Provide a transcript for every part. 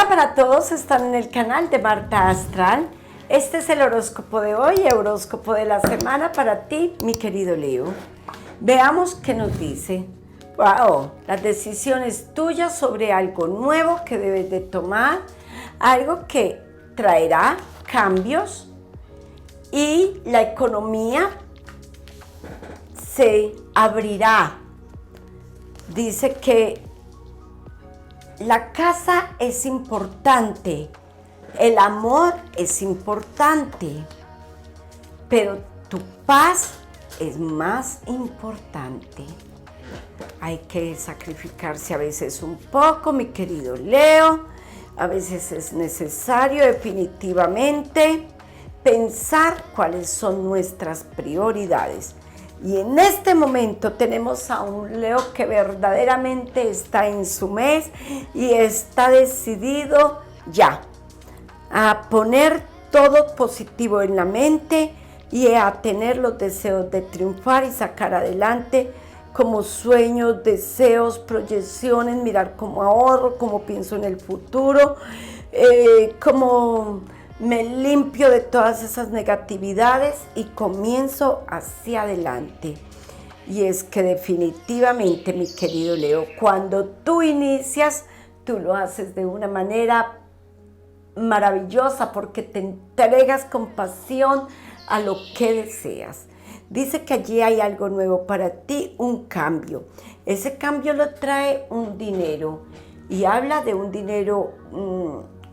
Hola para todos, están en el canal de Marta Astral. Este es el horóscopo de hoy, el horóscopo de la semana para ti, mi querido Leo. Veamos qué nos dice. Wow, la decisión es tuya sobre algo nuevo que debes de tomar, algo que traerá cambios y la economía se abrirá. Dice que la casa es importante, el amor es importante, pero tu paz es más importante. Hay que sacrificarse a veces un poco, mi querido Leo. A veces es necesario definitivamente pensar cuáles son nuestras prioridades. Y en este momento tenemos a un Leo que verdaderamente está en su mes y está decidido ya a poner todo positivo en la mente y a tener los deseos de triunfar y sacar adelante como sueños, deseos, proyecciones, mirar cómo ahorro, cómo pienso en el futuro, cómo me limpio de todas esas negatividades y comienzo hacia adelante. Y es que definitivamente, mi querido Leo, cuando tú inicias, tú lo haces de una manera maravillosa porque te entregas con pasión a lo que deseas. Dice que allí hay algo nuevo para ti, un cambio. Ese cambio lo trae un dinero y habla de un dinero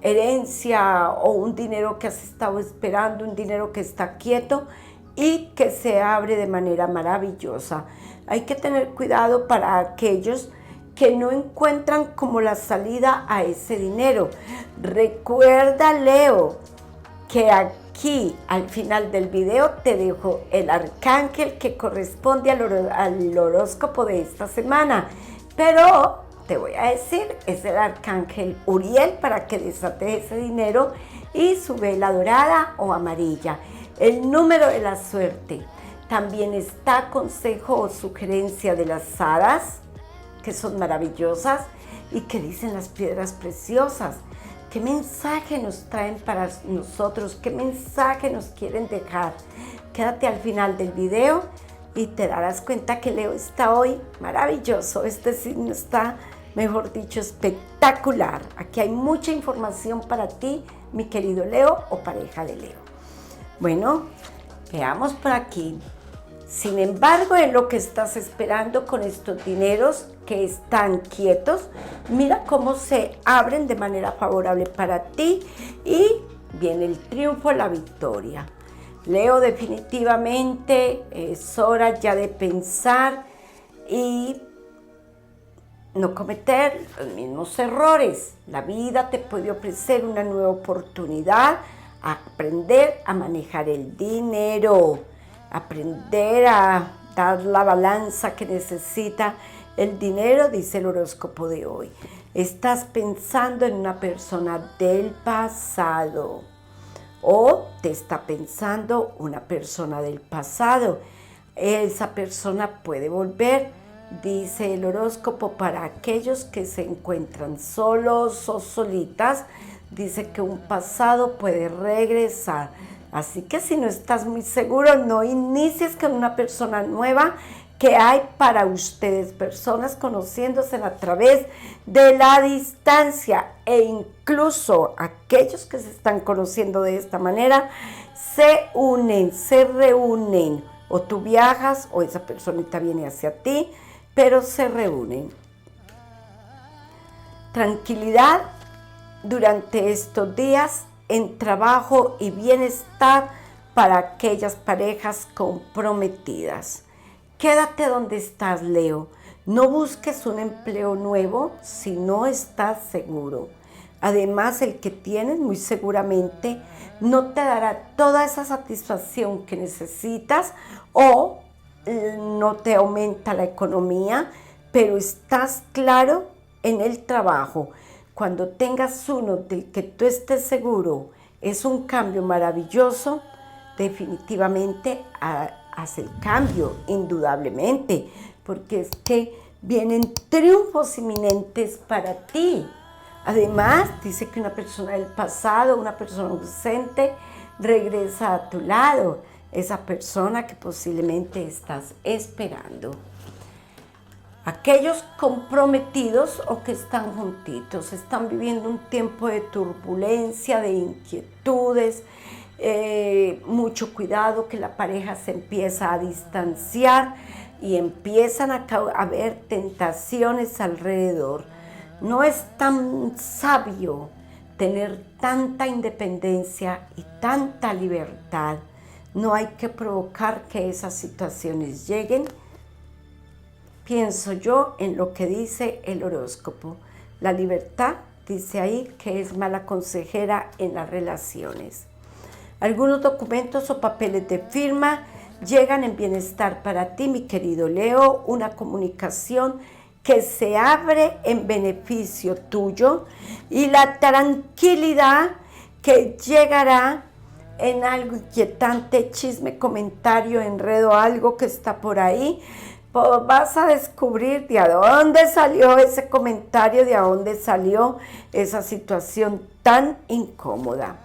herencia o un dinero que has estado esperando, un dinero que está quieto y que se abre de manera maravillosa. Hay que tener cuidado para aquellos que no encuentran como la salida a ese dinero. Recuerda, Leo, que aquí al final del video te dejo el arcángel que corresponde al horóscopo de esta semana, pero te voy a decir, es el arcángel Uriel para que desates ese dinero y su vela dorada o amarilla. El número de la suerte. También está consejo o sugerencia de las hadas, que son maravillosas y que dicen las piedras preciosas. ¿Qué mensaje nos traen para nosotros? ¿Qué mensaje nos quieren dejar? Quédate al final del video y te darás cuenta que Leo está hoy maravilloso. Este signo está, mejor dicho, espectacular. Aquí hay mucha información para ti, mi querido Leo o pareja de Leo. Bueno, veamos por aquí. Sin embargo, en lo que estás esperando con estos dineros que están quietos, mira cómo se abren de manera favorable para ti y viene el triunfo, la victoria. Leo, definitivamente es hora ya de pensar y no cometer los mismos errores. La vida te puede ofrecer una nueva oportunidad, aprender a manejar el dinero, aprender a dar la balanza que necesita el dinero, dice el horóscopo de hoy. Estás pensando en una persona del pasado o te está pensando una persona del pasado. Esa persona puede volver, dice el horóscopo, para aquellos que se encuentran solos o solitas. Dice que un pasado puede regresar. Así que si no estás muy seguro, no inicies con una persona nueva que hay para ustedes, personas conociéndose a través de la distancia e incluso aquellos que se están conociendo de esta manera se unen, se reúnen, o tú viajas o esa personita viene hacia ti, pero se reúnen. Tranquilidad durante estos días en trabajo y bienestar para aquellas parejas comprometidas. Quédate donde estás, Leo. No busques un empleo nuevo si no estás seguro. Además, el que tienes muy seguramente no te dará toda esa satisfacción que necesitas o no te aumenta la economía, pero estás claro en el trabajo. Cuando tengas uno del que tú estés seguro, es un cambio maravilloso, definitivamente haz el cambio, indudablemente, porque es que vienen triunfos inminentes para ti. Además, dice que una persona del pasado, una persona ausente, regresa a tu lado, esa persona que posiblemente estás esperando. Aquellos comprometidos o que están juntitos, están viviendo un tiempo de turbulencia, de inquietudes, mucho cuidado que la pareja se empieza a distanciar y empiezan a haber tentaciones alrededor. No es tan sabio tener tanta independencia y tanta libertad. No hay que provocar que esas situaciones lleguen. Pienso yo en lo que dice el horóscopo. La libertad, dice ahí, que es mala consejera en las relaciones. Algunos documentos o papeles de firma llegan en bienestar para ti, mi querido Leo, una comunicación que se abre en beneficio tuyo y la tranquilidad que llegará en algo inquietante, chisme, comentario, enredo, algo que está por ahí. Vas a descubrir de dónde salió ese comentario, de dónde salió esa situación tan incómoda.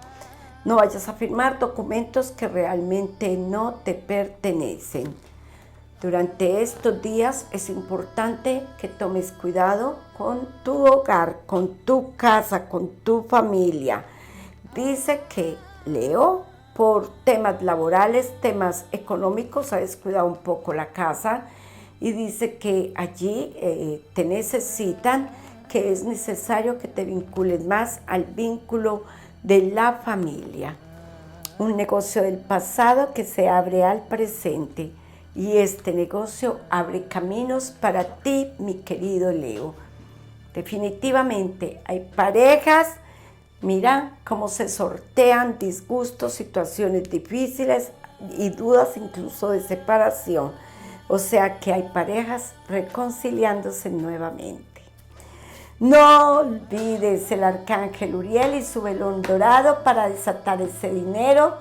No vayas a firmar documentos que realmente no te pertenecen. Durante estos días es importante que tomes cuidado con tu hogar, con tu casa, con tu familia. Dice que Leo, por temas laborales, temas económicos, ha descuidado un poco la casa y dice que allí te necesitan, que es necesario que te vincules más al vínculo de la familia. Un negocio del pasado que se abre al presente y este negocio abre caminos para ti, mi querido Leo. Definitivamente hay parejas, mira cómo se sortean disgustos, situaciones difíciles y dudas incluso de separación. O sea que hay parejas reconciliándose nuevamente. No olvides el arcángel Uriel y su velón dorado para desatar ese dinero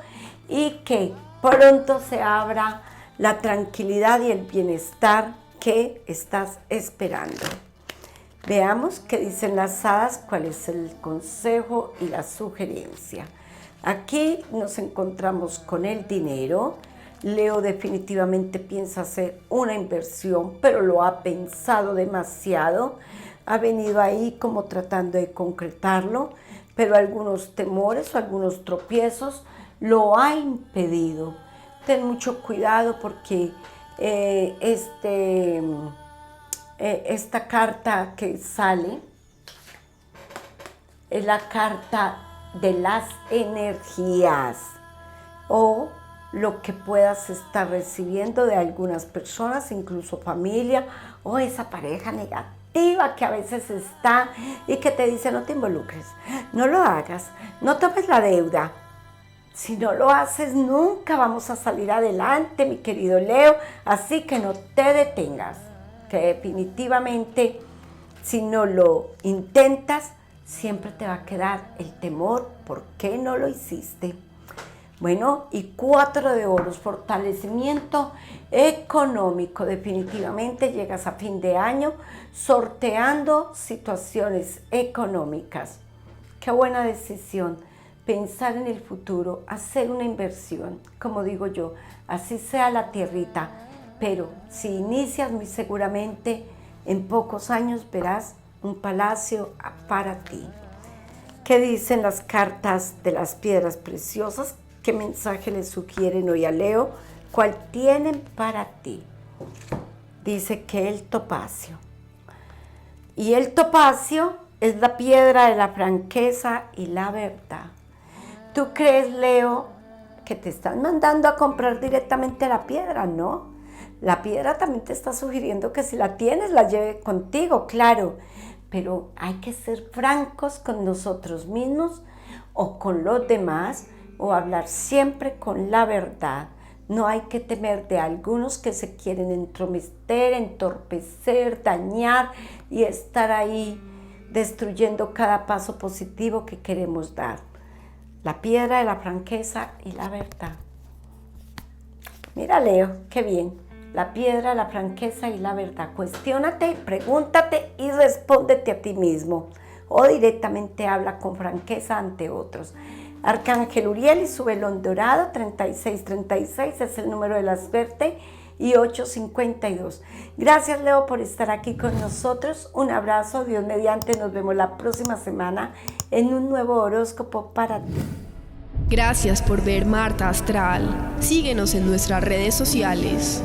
y que pronto se abra la tranquilidad y el bienestar que estás esperando. Veamos qué dicen las hadas, cuál es el consejo y la sugerencia. Aquí nos encontramos con el dinero. Leo definitivamente piensa hacer una inversión, pero lo ha pensado demasiado. Ha venido ahí como tratando de concretarlo, pero algunos temores o algunos tropiezos lo ha impedido. Ten mucho cuidado porque esta carta que sale es la carta de las energías o lo que puedas estar recibiendo de algunas personas, incluso familia o esa pareja negativa que a veces está y que te dice no te involucres, no lo hagas, no tomes la deuda. Si no lo haces, nunca vamos a salir adelante, mi querido Leo, así que no te detengas, que definitivamente si no lo intentas, siempre te va a quedar el temor, ¿por qué no lo hiciste? Bueno, y 4 de oros, fortalecimiento económico. Definitivamente llegas a fin de año sorteando situaciones económicas. Qué buena decisión, pensar en el futuro, hacer una inversión, como digo yo, así sea la tierrita. Pero si inicias, muy seguramente en pocos años verás un palacio para ti. ¿Qué dicen las cartas de las piedras preciosas? ¿Qué mensaje le sugieren hoy a Leo? ¿Cuál tienen para ti? Dice que el topacio. Y el topacio es la piedra de la franqueza y la verdad. ¿Tú crees, Leo, que te están mandando a comprar directamente la piedra? No. La piedra también te está sugiriendo que si la tienes, la lleve contigo, claro. Pero hay que ser francos con nosotros mismos o con los demás, o hablar siempre con la verdad. No hay que temer de algunos que se quieren entrometer, entorpecer, dañar y estar ahí destruyendo cada paso positivo que queremos dar. La piedra de la franqueza y la verdad. Mira, Leo, qué bien. La piedra de la franqueza y la verdad. Cuestiónate, pregúntate y respóndete a ti mismo. o directamente habla con franqueza ante otros. Arcángel Uriel y su velón dorado, 3636 es el número de la suerte y 852. Gracias, Leo, por estar aquí con nosotros. Un abrazo, Dios mediante, nos vemos la próxima semana en un nuevo horóscopo para ti. Gracias por ver Marta Astral. Síguenos en nuestras redes sociales.